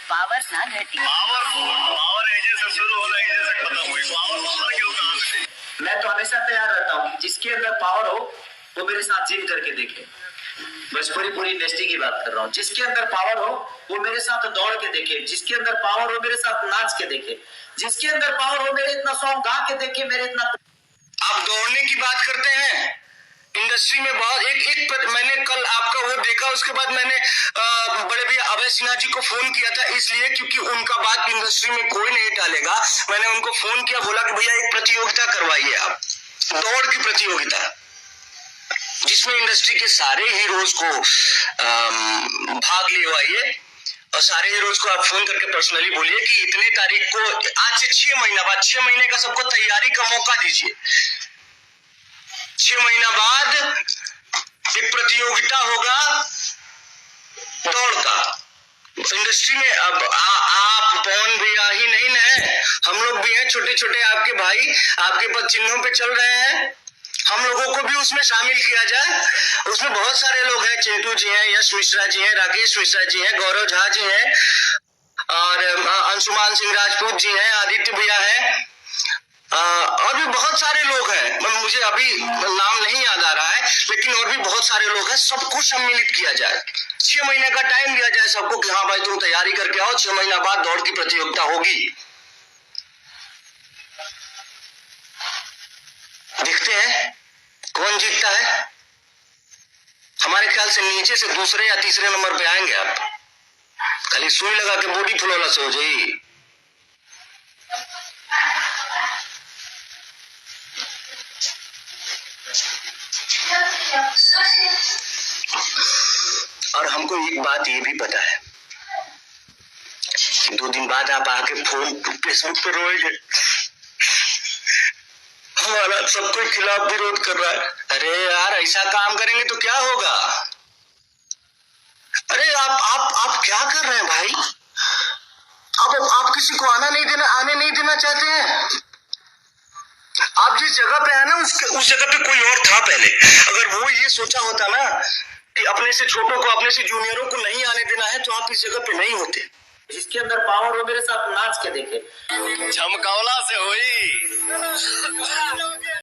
Power ना घटी। Power एजे से शुरू होना एजे से खत्म हुई। पावर क्यों कहाँ से? मैं तो हमेशा तैयार रहता हूँ, जिसके अंदर पावर हो वो मेरे साथ जिम करके देखे। भोजपुरी पूरी इंडस्ट्री की बात कर रहा हूँ। जिसके अंदर पावर हो वो मेरे साथ दौड़ के देखे, जिसके अंदर पावर हो मेरे साथ नाच के देखे, जिसके अंदर पावर हो मेरे इतना सॉन्ग गा के देखे, मेरे इतना। आप दौड़ने की बात करते हैं, इंडस्ट्री में बहुत मैंने कल आपका वो देखा, उसके बाद मैंने बड़े भैया अभय सिन्हा जी को फोन किया था, इसलिए क्योंकि उनका बात इंडस्ट्री में कोई नहीं टालेगा। मैंने उनको फोन किया, बोला कि भैया एक प्रतियोगिता करवाइए आप, दौड़ की प्रतियोगिता, जिसमें इंडस्ट्री के सारे हीरोज को भाग लेवाइए और सारे हीरोज को आप फोन करके पर्सनली बोलिए कि इतने तारीख को, आज से 6 महीना बाद, 6 महीने का सबको तैयारी का मौका दीजिए। 6 महीना बाद एक प्रतियोगिता होगा दौड़ का। इंडस्ट्री में अब आप पवन भैया ही नहीं है, हम लोग भी हैं, छोटे छोटे आपके भाई आपके पद चिन्हों पे चल रहे हैं, हम लोगों को भी उसमें शामिल किया जाए। उसमें बहुत सारे लोग हैं, चिंटू जी हैं, यश मिश्रा जी हैं, राकेश मिश्रा जी हैं, गौरव झा जी हैं, और अंशुमान सिंह राजपूत जी हैं, आदित्य भैया हैं, और भी बहुत सारे लोग हैं, मुझे अभी नाम नहीं याद आ रहा है, लेकिन और भी बहुत सारे लोग हैं। सबको सम्मिलित किया जाए, 6 महीने का टाइम दिया जाए सबको कि हाँ भाई तुम तैयारी करके आओ, 6 महीना बाद दौड़ की प्रतियोगिता होगी। देखते हैं कौन जीतता है। हमारे ख्याल से नीचे से दूसरे या तीसरे नंबर पे आएंगे आप, खाली सुई लगा के बॉडी फुलौला से हो जाएगी। और हमको एक बात ये भी पता है, 2 दिन बाद आप आके फोन फेसबुक पे रोएंगे, हमारा सब कोई खिलाफ विरोध कर रहा है। अरे यार ऐसा काम करेंगे तो क्या होगा? अरे आप क्या कर रहे हैं भाई? आप किसी को आने नहीं देना चाहते हैं। आप जिस जगह पे है ना उस जगह पे कोई और था पहले। अगर वो ये सोचा होता ना कि अपने से छोटों को, अपने से जूनियरों को नहीं आने देना है, तो आप इस जगह पे नहीं होते। जिसके अंदर पावर हो मेरे साथ नाच के देखे। चमकौला से हुई।